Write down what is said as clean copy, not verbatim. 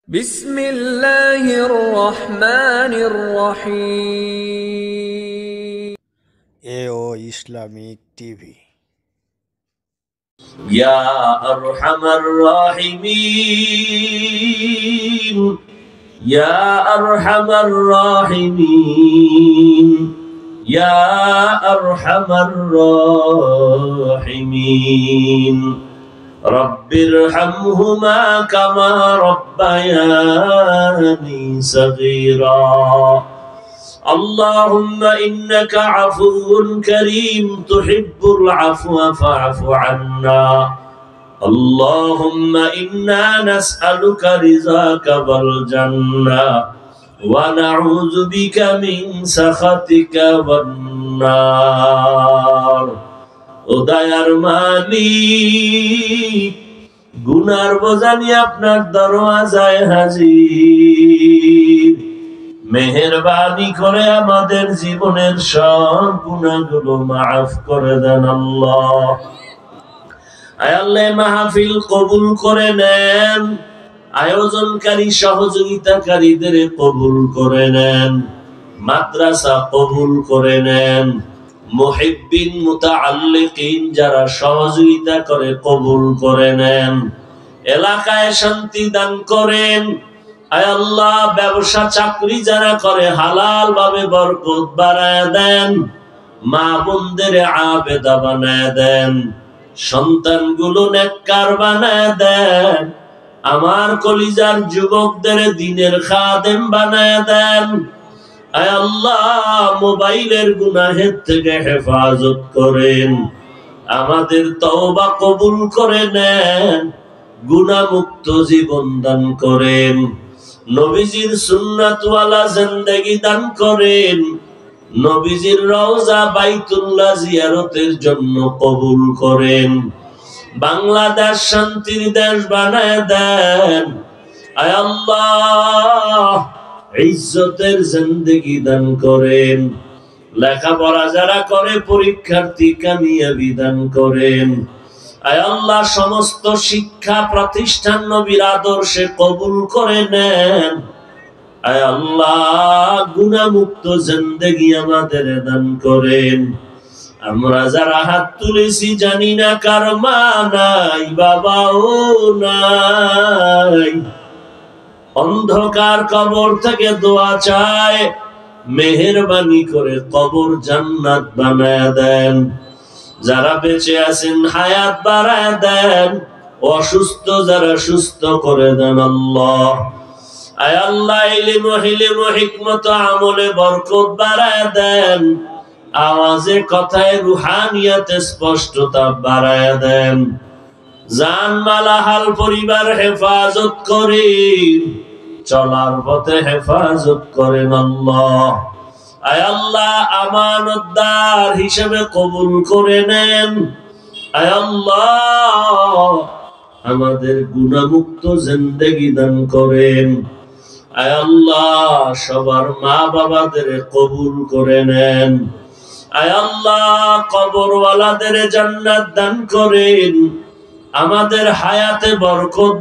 বিসমিল্লাহির রহমানির রহিম। এও ইসলামিক টিভি। ইয়া আরহামার রাহিমিন, ইয়া আরহামার রাহিমিন, ইয়া আরহামার রাহিমিন। রব্বিরহামহুমা কামা রব্বায়ানি সগীরা। اللهم إنك عفو كريم تحب العفو فاعف عنا. اللهم إنا نسألك رضاك والجنة ونعوذ بك من سخطك والنار. ও দয়ার মালিক, গুনার বোঝা নিয়ে আপনার দরওয়াজায় হাজির। মেহেরবানি করে আমাদের জীবনের সব গুনাহগুলো মাফ করে দেন আল্লাহ। আয় আল্লাহ, মাহফিল কবুল করে নেন, আয়োজনকারী সহযোগিতাকারীদের কবুল করে নেন, মাদ্রাসা কবুল করে নেন, মুহিব্বিন মুতাআল্লিকিন যারা সহযোগিতা করে কবুল করে নেন, এলাকায় শান্তি দান করেন। আয় আল্লাহ, ব্যবসা চাকরি যারা করে হালাল ভাবে বরকত বাড়ায় দেন, মা বোনদের আবেদা বানায় দেন, সন্তানগুলো নেককার বানায় দেন, আমার কলিজার যুবকদের দ্বীনের খাদেম বানায় দেন। আয় আল্লাহ, মোবাইলের গুনাহের থেকে হেফাজত করেন, আমাদের তওবা কবুল করে নেন, গুনাহমুক্ত জীবন দান করেন, নবীজির সুন্নাতওয়ালা জিন্দেগি দান করেন, নবীজির রওজা বাইতুল্লাহ জিয়ারতের জন্য কবুল করেন, বাংলাদেশ শান্তির দেশ বানায় দেন। আয় আল্লাহ, ইজ্জতের জিন্দেগি দান করেন, লেখাপড়া যারা করে পরীক্ষার্থী কামিয়াবি দান করেন। আয় আল্লাহ, সমস্ত শিক্ষা প্রতিষ্ঠান নবীর আদর্শে কবুল করে নেন। আয় আল্লাহ, গুনাহমুক্ত জিন্দেগি আমাদের দান করেন। আমরা যারা হাত তুলেছি জানি না কার মা নাই, বাবাও নাই, অন্ধকার কবর থেকে দোয়া চায়, মেহেরবানি করে কবর জান্নাত বানায় দেন। যারা বেঁচে আছেন হায়াত বাড়ায় দেন, অসুস্থ যারা সুস্থ করে দেন আল্লাহ। আয় আল্লাহ, ইলম হিকমত আমলে বরকত বাড়ায় দেন, আওয়াজে কথায় রুহানিয়াতে স্পষ্টতা বাড়ায় দেন, জান মালা হাল পরিবার হেফাজত করেন, চলার পথে হেফাজত করেন আল্লাহ। আয় আল্লাহ, আমানতদার হিসেবে কবুল করে নেন। আয় আল্লাহ, আমাদের গুনাহমুক্ত জিন্দেগি দান করেন। আয় আল্লাহ, সবার মা বাবাদের কবুল করে নেন। আয় আল্লাহ, কবরওয়ালাদের জান্নাত দান করেন, আমাদের হায়াতে বরকত